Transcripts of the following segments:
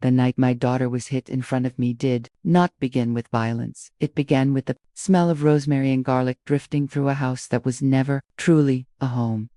The night my daughter was hit in front of me did not begin with violence. It began with the smell of rosemary and garlic drifting through a house that was never truly a home.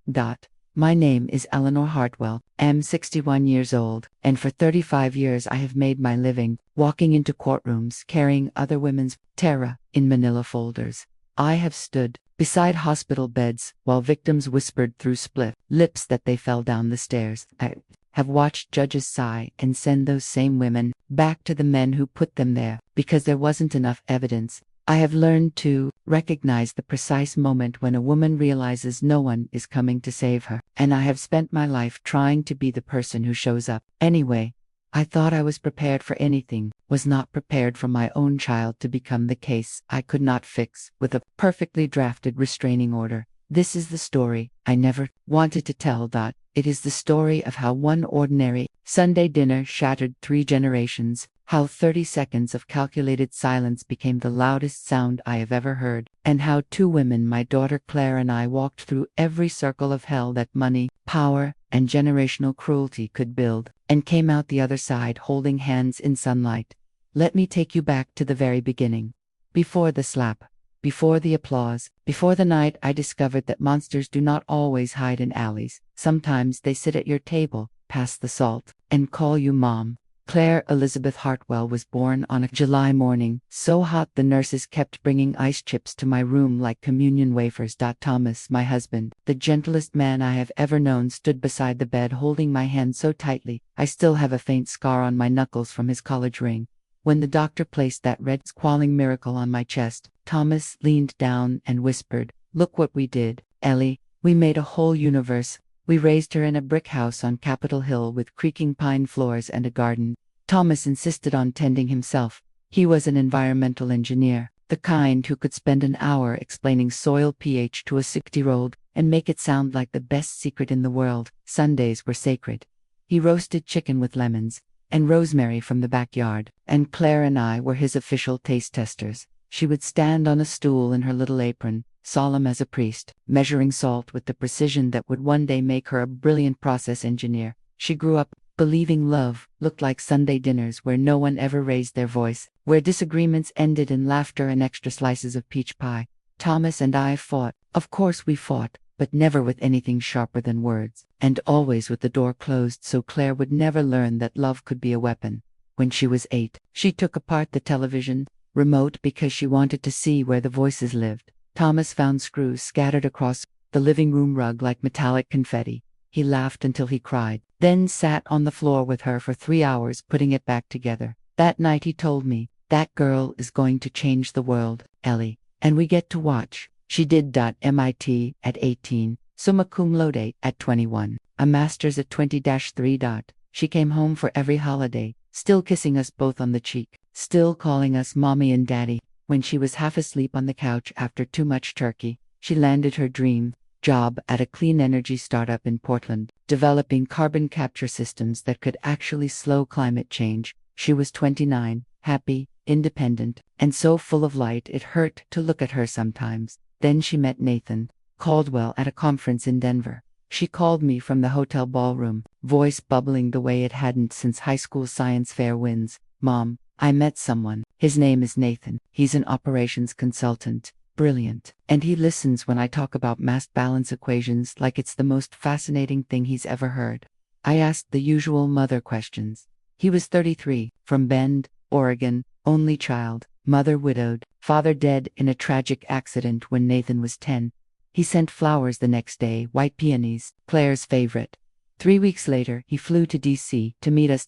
My name is Eleanor Hartwell, am 61 years old, and for 35 years I have made my living walking into courtrooms carrying other women's terror in manila folders. I have stood beside hospital beds while victims whispered through split lips that they fell down the stairs. I have watched judges sigh and send those same women back to the men who put them there because there wasn't enough evidence. I have learned to recognize the precise moment when a woman realizes no one is coming to save her, and I have spent my life trying to be the person who shows up. Anyway, I thought I was prepared for anything, was not prepared for my own child to become the case I could not fix with a perfectly drafted restraining order. This is the story I never wanted to tell. It is the story of how one ordinary Sunday dinner shattered 3 generations, how 30 seconds of calculated silence became the loudest sound I have ever heard, and how 2 women, my daughter Claire and I, walked through every circle of hell that money, power, and generational cruelty could build, and came out the other side holding hands in sunlight. Let me take you back to the very beginning. Before the slap, before the applause, before the night I discovered that monsters do not always hide in alleys. Sometimes they sit at your table, pass the salt, and call you Mom. Claire Elizabeth Hartwell was born on a July morning, so hot the nurses kept bringing ice chips to my room like communion wafers. Thomas, my husband, the gentlest man I have ever known, stood beside the bed holding my hand so tightly I still have a faint scar on my knuckles from his college ring. When the doctor placed that red squalling miracle on my chest, Thomas leaned down and whispered, "Look what we did, Ellie. We made a whole universe. We raised her in a brick house on Capitol Hill with creaking pine floors and a garden." Thomas insisted on tending himself. He was an environmental engineer, the kind who could spend an hour explaining soil pH to a 60-year-old and make it sound like the best secret in the world. Sundays were sacred. He roasted chicken with lemons and rosemary from the backyard, and Claire and I were his official taste testers. She would stand on a stool in her little apron, solemn as a priest, measuring salt with the precision that would one day make her a brilliant process engineer. She grew up believing love looked like Sunday dinners where no one ever raised their voice, where disagreements ended in laughter and extra slices of peach pie. Thomas and I fought. Of course we fought, but never with anything sharper than words, and always with the door closed so Claire would never learn that love could be a weapon. When she was 8, she took apart the television remote because she wanted to see where the voices lived. Thomas found screws scattered across the living room rug like metallic confetti. He laughed until he cried, then sat on the floor with her for 3 hours putting it back together. That night he told me, "That girl is going to change the world, Ellie, and we get to watch." She did. MIT at 18, summa cum laude at 21, a master's at 20-3. She came home for every holiday, still kissing us both on the cheek, still calling us mommy and daddy. When she was half asleep on the couch after too much turkey, she landed her dream job at a clean energy startup in Portland, developing carbon capture systems that could actually slow climate change. She was 29, happy, independent, and so full of light it hurt to look at her sometimes. Then she met Nathan Caldwell at a conference in Denver. She called me from the hotel ballroom, voice bubbling the way it hadn't since high school science fair wins. "Mom, I met someone. His name is Nathan. He's an operations consultant. Brilliant. And he listens when I talk about mass balance equations like it's the most fascinating thing he's ever heard." I asked the usual mother questions. He was 33, from Bend, Oregon, only child, mother widowed, father dead in a tragic accident when Nathan was 10. He sent flowers the next day, white peonies, Claire's favorite. 3 weeks later, he flew to D.C. to meet us.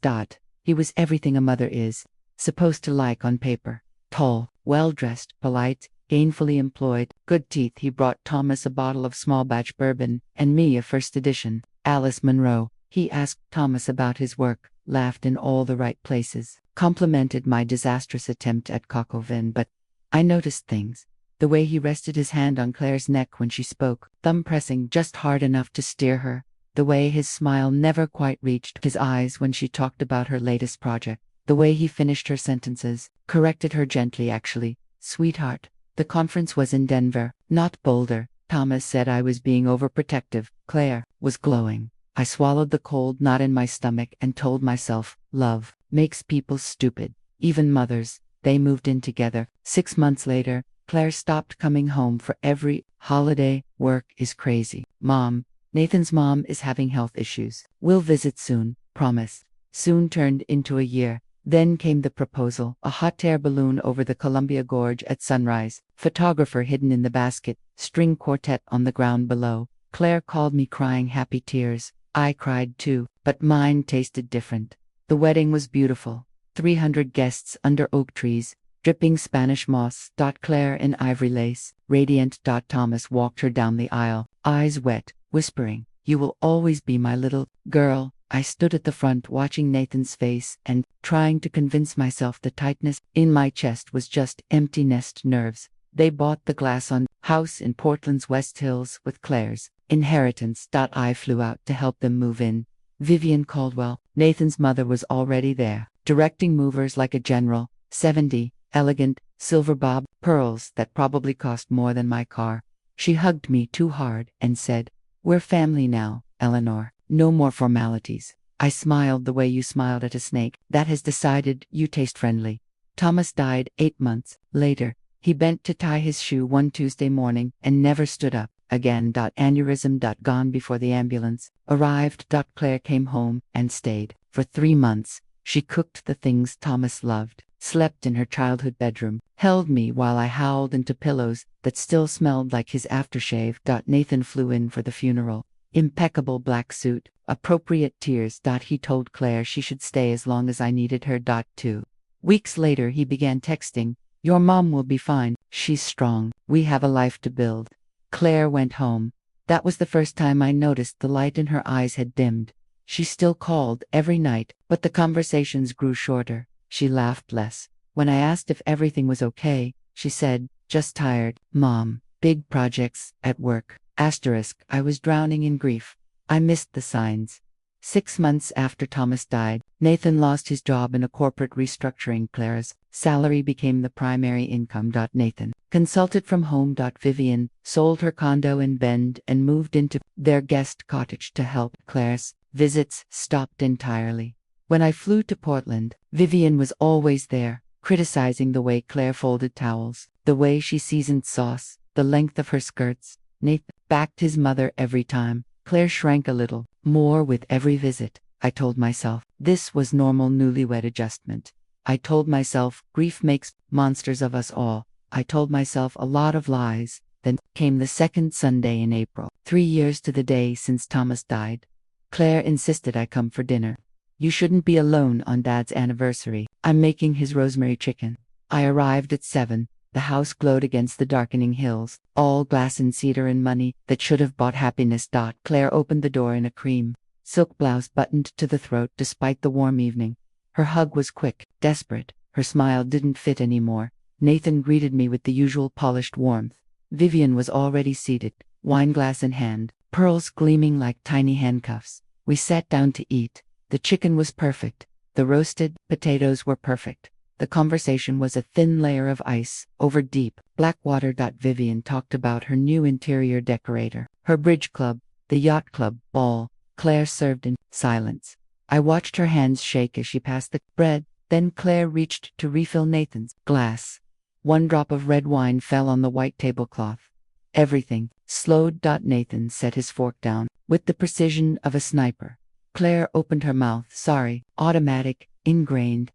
He was everything a mother is supposed to like on paper. Tall, well-dressed, polite, gainfully employed, good teeth. He brought Thomas a bottle of small batch bourbon, and me a first edition, Alice Munro. He asked Thomas about his work, laughed in all the right places, complimented my disastrous attempt at coq au vin, but I noticed things. The way he rested his hand on Claire's neck when she spoke, thumb pressing just hard enough to steer her. The way his smile never quite reached his eyes when she talked about her latest project. The way he finished her sentences, corrected her gently actually. "Sweetheart." The conference was in Denver, not Boulder. Thomas said I was being overprotective. Claire was glowing. I swallowed the cold knot in my stomach and told myself, Love makes people stupid, even mothers. They moved in together. 6 months later, Claire stopped coming home for every holiday. Work is crazy. Mom, Nathan's mom is having health issues. We'll visit soon, promise. Soon turned into a year. Then came the proposal, a hot air balloon over the Columbia Gorge at sunrise, photographer hidden in the basket, string quartet on the ground below. Claire called me crying happy tears. I cried too, but mine tasted different. The wedding was beautiful. 300 guests under oak trees, dripping Spanish moss. Claire in ivory lace, radiant. Thomas walked her down the aisle, eyes wet, whispering, "You will always be my little girl." I stood at the front watching Nathan's face and trying to convince myself the tightness in my chest was just empty nest nerves. They bought the glass on house in Portland's West Hills with Claire's inheritance. I flew out to help them move in. Vivian Caldwell, Nathan's mother, was already there, directing movers like a general. 70, elegant, silver bob pearls that probably cost more than my car. She hugged me too hard and said, "We're family now, Eleanor. No more formalities." I smiled the way you smiled at a snake that has decided you taste friendly. Thomas died 8 months later. He bent to tie his shoe one Tuesday morning and never stood up again. Aneurysm. Gone before the ambulance arrived. Claire came home and stayed for 3 months. She cooked the things Thomas loved, slept in her childhood bedroom, held me while I howled into pillows that still smelled like his aftershave. Nathan flew in for the funeral. Impeccable black suit, appropriate tears. He told Claire she should stay as long as I needed her. 2 weeks later he began texting, "Your mom will be fine. She's strong. We have a life to build." Claire went home. That was the first time I noticed the light in her eyes had dimmed. She still called every night, but the conversations grew shorter. She laughed less. When I asked if everything was okay, she said, "Just tired, Mom. Big projects at work." I was drowning in grief. I missed the signs. 6 months after Thomas died, Nathan lost his job in a corporate restructuring. Claire's salary became the primary income. Nathan consulted from home. Vivian sold her condo in Bend and moved into their guest cottage to help. Claire's visits stopped entirely. When I flew to Portland, Vivian was always there, criticizing the way Claire folded towels, the way she seasoned sauce, the length of her skirts. Nathan backed his mother every time. Claire shrank a little more with every visit. I told myself this was normal newlywed adjustment. I told myself grief makes monsters of us all. I told myself a lot of lies. Then came the second Sunday in April, 3 years to the day since Thomas died. Claire insisted I come for dinner. "You shouldn't be alone on Dad's anniversary. I'm making his rosemary chicken." I arrived at 7. The house glowed against the darkening hills, all glass and cedar and money that should have bought happiness. Claire opened the door in a cream silk blouse buttoned to the throat despite the warm evening. Her hug was quick, desperate. Her smile didn't fit anymore. Nathan greeted me with the usual polished warmth. Vivian was already seated, wineglass in hand, pearls gleaming like tiny handcuffs. We sat down to eat. The chicken was perfect. The roasted potatoes were perfect. The conversation was a thin layer of ice over deep, black water. Vivian talked about her new interior decorator, her bridge club, the yacht club ball. Claire served in silence. I watched her hands shake as she passed the bread. Then Claire reached to refill Nathan's glass. 1 drop of red wine fell on the white tablecloth. Everything slowed. Nathan set his fork down with the precision of a sniper. Claire opened her mouth. "Sorry." Automatic, ingrained.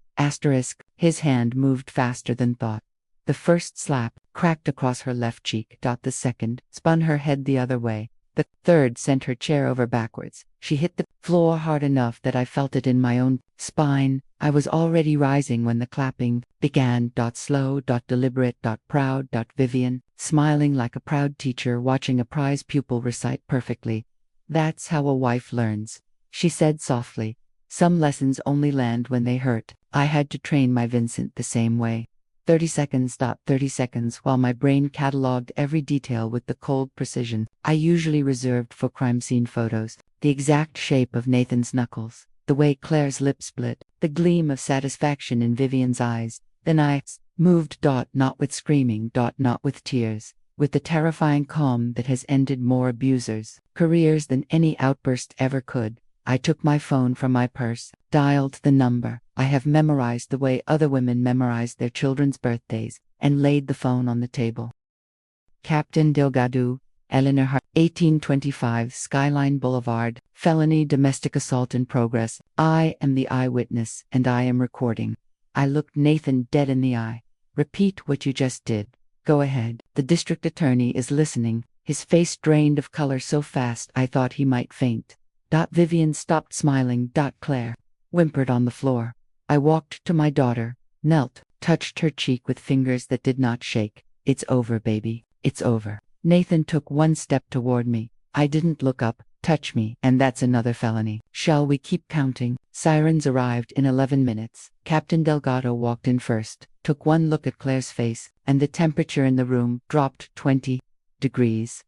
His hand moved faster than thought. The first slap cracked across her left cheek. The second spun her head the other way. The third sent her chair over backwards. She hit the floor hard enough that I felt it in my own spine. I was already rising when the clapping began. Slow, deliberate, proud. Vivian, smiling like a proud teacher watching a prize pupil recite perfectly. "That's how a wife learns," she said softly. "Some lessons only land when they hurt." I had to train my Vincent the same way. 30 seconds. 30 seconds while my brain catalogued every detail with the cold precision I usually reserved for crime scene photos. The exact shape of Nathan's knuckles, the way Claire's lips split, the gleam of satisfaction in Vivian's eyes. Then I moved. Not with screaming. Not with tears. With the terrifying calm that has ended more abusers' careers than any outburst ever could. I took my phone from my purse, dialed the number. I have memorized the way other women memorize their children's birthdays, and laid the phone on the table. Captain Delgado, Eleanor Hart, 1825 Skyline Boulevard, felony domestic assault in progress. I am the eyewitness, and I am recording. I looked Nathan dead in the eye. Repeat what you just did. Go ahead. The district attorney is listening, his face drained of color so fast I thought he might faint. Vivian stopped smiling. Claire whimpered on the floor. I walked to my daughter, knelt, touched her cheek with fingers that did not shake. It's over, baby. It's over. Nathan took one step toward me. I didn't look up. Touch me, and that's another felony. Shall we keep counting? Sirens arrived in 11 minutes. Captain Delgado walked in first, took one look at Claire's face, and the temperature in the room dropped 20 degrees.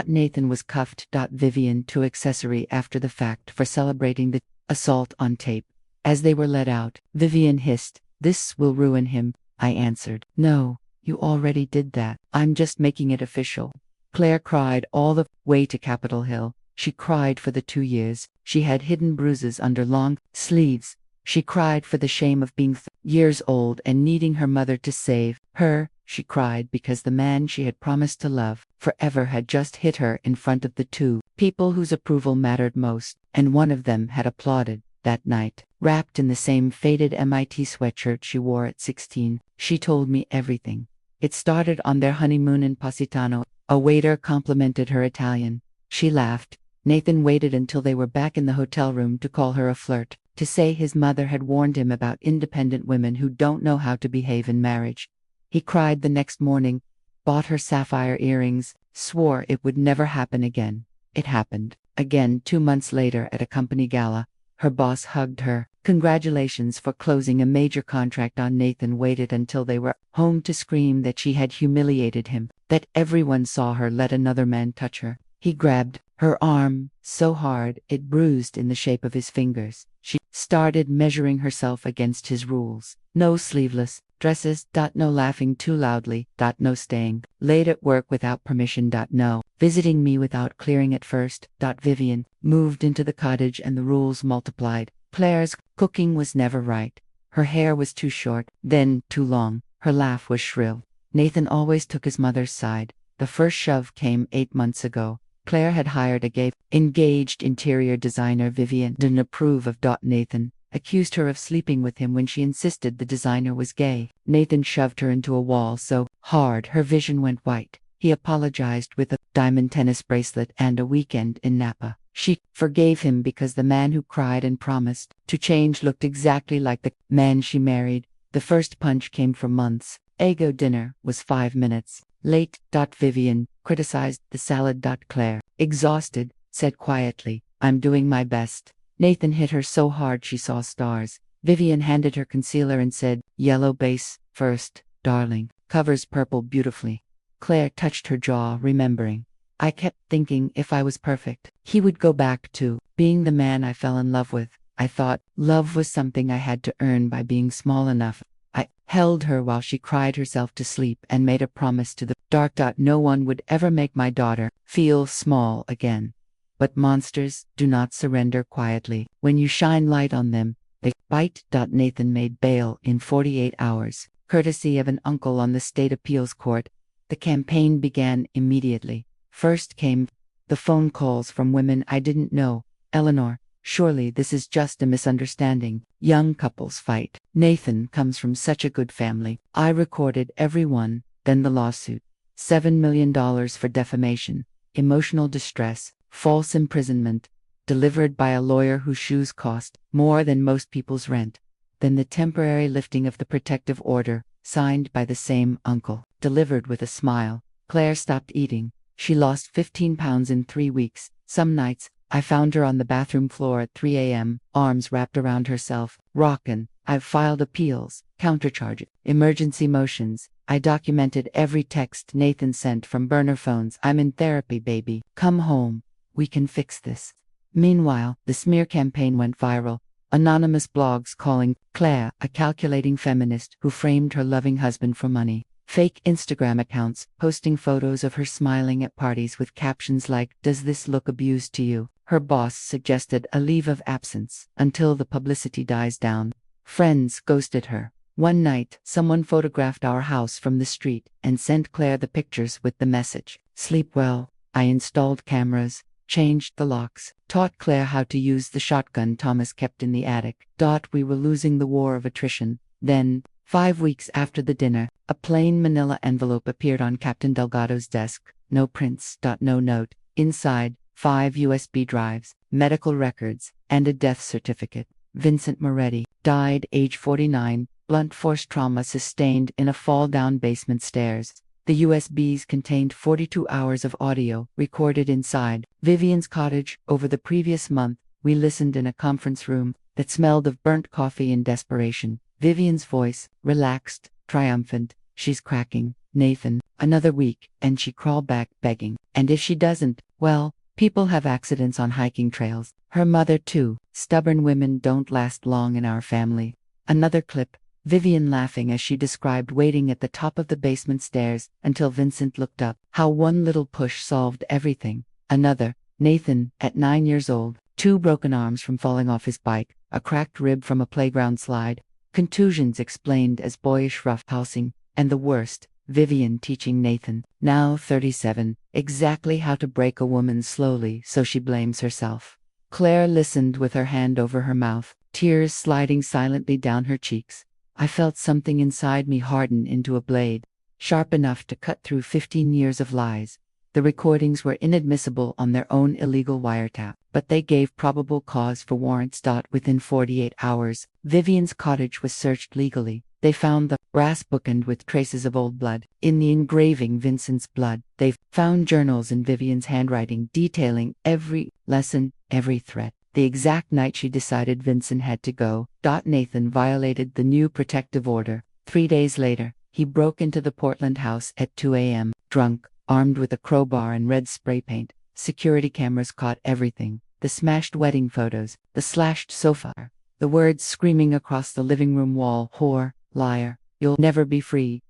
Nathan was cuffed. Vivian to accessory after the fact for celebrating the assault on tape. As they were let out, Vivian hissed, "This will ruin him." I answered, "No, you already did that. I'm just making it official." Claire cried all the way to Capitol Hill. She cried for the 2 years she had hidden bruises under long sleeves. She cried for the shame of being years old and needing her mother to save her. She cried because the man she had promised to love forever had just hit her in front of the two people whose approval mattered most, and one of them had applauded. That night, wrapped in the same faded MIT sweatshirt she wore at 16, she told me everything. It started on their honeymoon in Positano. A waiter complimented her Italian. She laughed. Nathan waited until they were back in the hotel room to call her a flirt, to say his mother had warned him about independent women who don't know how to behave in marriage. He cried the next morning, bought her sapphire earrings, swore it would never happen again. It happened. Again 2 months later at a company gala, her boss hugged her. Congratulations for closing a major contract on. Nathan waited until they were home to scream that she had humiliated him, that everyone saw her let another man touch her. He grabbed her arm so hard it bruised in the shape of his fingers. She started measuring herself against his rules. No sleeveless dresses. No laughing too loudly. No staying late at work without permission. No visiting me without clearing at first. Vivian moved into the cottage and the rules multiplied. Claire's cooking was never right. Her hair was too short, then too long. Her laugh was shrill. Nathan always took his mother's side. The first shove came 8 months ago. Claire had hired a engaged interior designer. Vivian didn't approve of. Nathan accused her of sleeping with him when she insisted the designer was gay. Nathan shoved her into a wall so hard her vision went white. He apologized with a diamond tennis bracelet and a weekend in Napa. She forgave him because the man who cried and promised to change looked exactly like the man she married. The first punch came for months. Ego dinner was 5 minutes late. Vivian criticized the salad. Claire, exhausted, said quietly, "I'm doing my best." Nathan hit her so hard she saw stars. Vivian handed her concealer and said, "Yellow base first, darling. Covers purple beautifully." Claire touched her jaw, remembering. I kept thinking if I was perfect, he would go back to being the man I fell in love with. I thought love was something I had to earn by being small enough. I held her while she cried herself to sleep and made a promise to the dark. No one would ever make my daughter feel small again. But monsters do not surrender quietly. When you shine light on them, they bite. Nathan made bail in 48 hours, courtesy of an uncle on the state appeals court. The campaign began immediately. First came the phone calls from women I didn't know. "Eleanor, surely this is just a misunderstanding. Young couples fight. Nathan comes from such a good family." I recorded every one. Then the lawsuit. $7 million for defamation, emotional distress, false imprisonment, delivered by a lawyer whose shoes cost more than most people's rent. Then the temporary lifting of the protective order, signed by the same uncle, delivered with a smile. Claire stopped eating. She lost 15 pounds in 3 weeks. Some nights, I found her on the bathroom floor at 3 a.m., arms wrapped around herself, rockin'. I've filed appeals, countercharges, emergency motions. I documented every text Nathan sent from burner phones. "I'm in therapy, baby. Come home. We can fix this." Meanwhile, the smear campaign went viral. Anonymous blogs calling Claire a calculating feminist who framed her loving husband for money. fake Instagram accounts posting photos of her smiling at parties with captions like, "Does this look abused to you?" Her boss suggested a leave of absence until the publicity dies down. Friends ghosted her. One night, someone photographed our house from the street and sent Claire the pictures with the message, "Sleep well." I installed cameras, changed the locks, taught Claire how to use the shotgun Thomas kept in the attic. We were losing the war of attrition. Then, 5 weeks after the dinner, a plain manila envelope appeared on Captain Delgado's desk. No prints. No note. Inside, 5 USB drives, medical records, and a death certificate. Vincent Moretti died, age 49, blunt force trauma sustained in a fall-down basement stairs. The USBs contained 42 hours of audio recorded inside Vivian's cottage. Over the previous month, we listened in a conference room that smelled of burnt coffee in desperation. Vivian's voice, relaxed, triumphant. "She's cracking, Nathan. Another week, and she crawl back begging. And if she doesn't, well, people have accidents on hiking trails. Her mother too. Stubborn women don't last long in our family." Another clip, Vivian laughing as she described waiting at the top of the basement stairs until Vincent looked up. How one little push solved everything. Another, Nathan, at 9 years old, 2 broken arms from falling off his bike, a cracked rib from a playground slide, contusions explained as boyish roughhousing, and the worst, Vivian teaching Nathan, now 37, exactly how to break a woman slowly so she blames herself. Claire listened with her hand over her mouth, tears sliding silently down her cheeks. I felt something inside me harden into a blade, sharp enough to cut through 15 years of lies. The recordings were inadmissible on their own illegal wiretap, but they gave probable cause for warrants. Within 48 hours, Vivian's cottage was searched legally. They found the brass bookend with traces of old blood. In the engraving, Vincent's blood. They found journals in Vivian's handwriting detailing every lesson, every threat. The exact night she decided Vincent had to go. Nathan violated the new protective order. 3 days later, he broke into the Portland house at 2 a.m., drunk, armed with a crowbar and red spray paint. Security cameras caught everything. The smashed wedding photos, the slashed sofa, the words screaming across the living room wall, "Whore, liar, you'll never be free."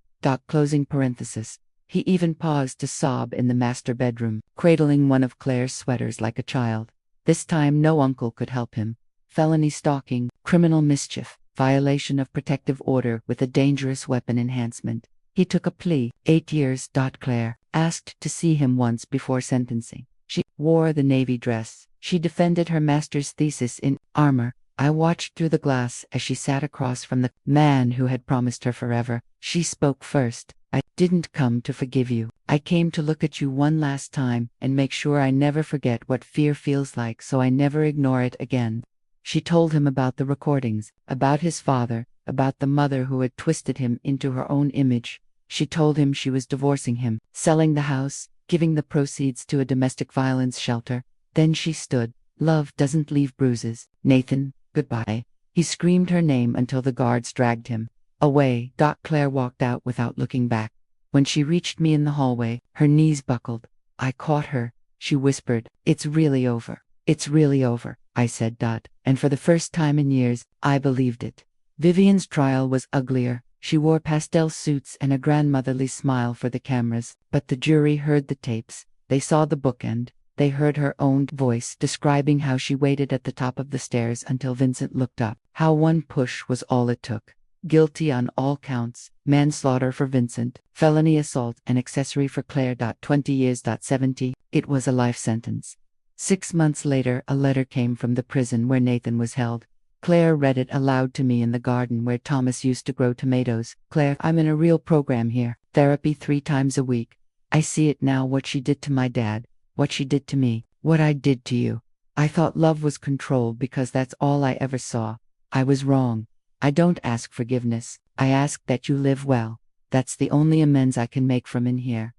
Closing parenthesis. He even paused to sob in the master bedroom, cradling one of Claire's sweaters like a child. This time no uncle could help him. Felony stalking, criminal mischief, violation of protective order with a dangerous weapon enhancement. He took a plea, 8 years. Claire asked to see him once before sentencing. She wore the navy dress. She defended her master's thesis in armor. I watched through the glass as she sat across from the man who had promised her forever. She spoke first. "I didn't come to forgive you. I came to look at you one last time and make sure I never forget what fear feels like, so I never ignore it again." She told him about the recordings, about his father, about the mother who had twisted him into her own image. She told him she was divorcing him, selling the house, giving the proceeds to a domestic violence shelter. Then she stood. "Love doesn't leave bruises. Nathan, goodbye." He screamed her name until the guards dragged him away. Claire walked out without looking back. When she reached me in the hallway, her knees buckled. I caught her. She whispered, "It's really over. It's really over," I said. And for the first time in years, I believed it. Vivian's trial was uglier. She wore pastel suits and a grandmotherly smile for the cameras, but the jury heard the tapes. They saw the bookend. They heard her own voice describing how she waited at the top of the stairs until Vincent looked up, how one push was all it took. Guilty on all counts, manslaughter for Vincent, felony assault and accessory for Claire. 20 years. 70, it was a life sentence. 6 months later, a letter came from the prison where Nathan was held. Claire read it aloud to me in the garden where Thomas used to grow tomatoes. "Claire, I'm in a real program here. Therapy 3 times a week. I see it now, what she did to my dad, what she did to me, what I did to you. I thought love was control because that's all I ever saw. I was wrong. I don't ask forgiveness. I ask that you live well. That's the only amends I can make from in here."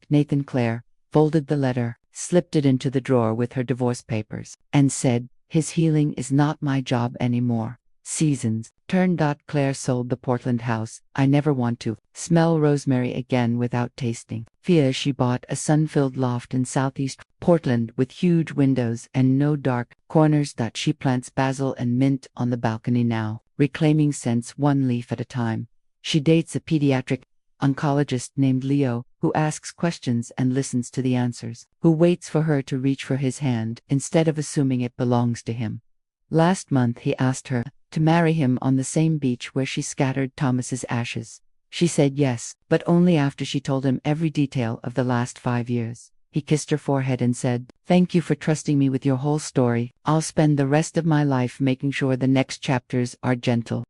Nathan. Claire folded the letter, slipped it into the drawer with her divorce papers, and said, "His healing is not my job anymore." Seasons turned. Claire sold the Portland house. I never want to smell rosemary again without tasting. She bought a sun-filled loft in southeast Portland with huge windows and no dark corners. She plants basil and mint on the balcony now, reclaiming scents 1 leaf at a time. She dates a pediatric oncologist named Leo, who asks questions and listens to the answers, who waits for her to reach for his hand instead of assuming it belongs to him. Last month he asked her to marry him on the same beach where she scattered Thomas's ashes. She said yes, but only after she told him every detail of the last 5 years. He kissed her forehead and said, "Thank you for trusting me with your whole story. I'll spend the rest of my life making sure the next chapters are gentle."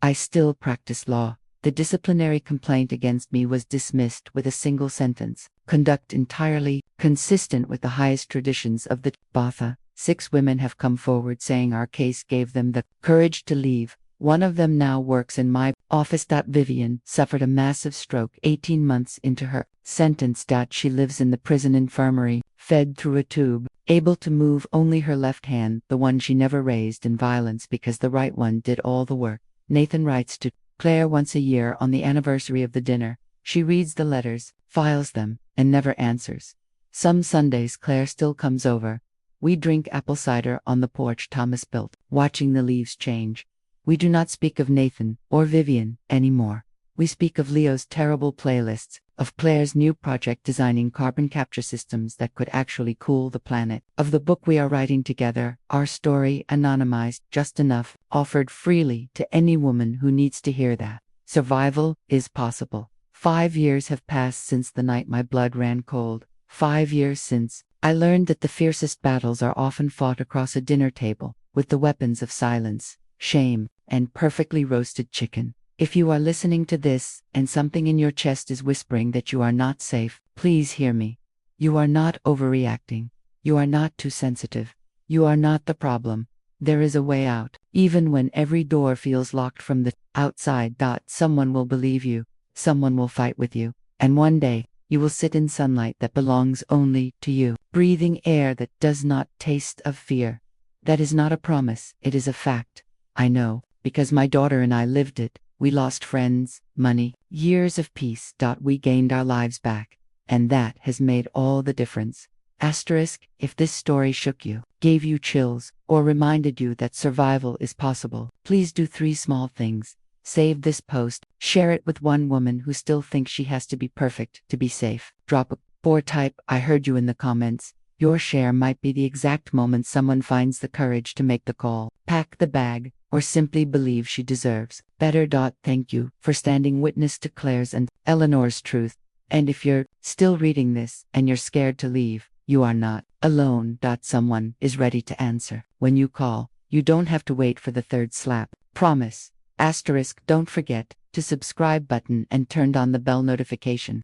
I still practice law. The disciplinary complaint against me was dismissed with a single sentence. Conduct entirely consistent with the highest traditions of the Batha. 6 women have come forward saying our case gave them the courage to leave. One of them now works in my office. Vivian suffered a massive stroke 18 months into her sentence. She lives in the prison infirmary, fed through a tube, able to move only her left hand, the one she never raised in violence because the right one did all the work. Nathan writes to Claire once a year on the anniversary of the dinner. She reads the letters, files them, and never answers. Some Sundays Claire still comes over. We drink apple cider on the porch Thomas built, watching the leaves change. We do not speak of Nathan or Vivian anymore. We speak of Leo's terrible playlists, of Claire's new project designing carbon capture systems that could actually cool the planet, of the book we are writing together, our story anonymized just enough, offered freely to any woman who needs to hear that survival is possible. 5 years have passed since the night my blood ran cold. 5 years since I learned that the fiercest battles are often fought across a dinner table, with the weapons of silence, shame, and perfectly roasted chicken. If you are listening to this, and something in your chest is whispering that you are not safe, please hear me. You are not overreacting. You are not too sensitive. You are not the problem. There is a way out. Even when every door feels locked from the outside. Someone will believe you. Someone will fight with you. And one day, you will sit in sunlight that belongs only to you, breathing air that does not taste of fear. That is not a promise, it is a fact. I know, because my daughter and I lived it. We lost friends, money, years of peace. We gained our lives back. And that has made all the difference. If this story shook you, gave you chills, or reminded you that survival is possible, please do 3 small things. Save this post, share it with one woman who still thinks she has to be perfect to be safe. Drop a 4 type "I heard you" in the comments. Your share might be the exact moment someone finds the courage to make the call, pack the bag, or simply believe she deserves better. Thank you for standing witness to Claire's and Eleanor's truth. And if you're still reading this and you're scared to leave, you are not alone. Someone is ready to answer. When you call, you don't have to wait for the 3rd slap. Promise. Don't forget to subscribe button and turn on the bell notification.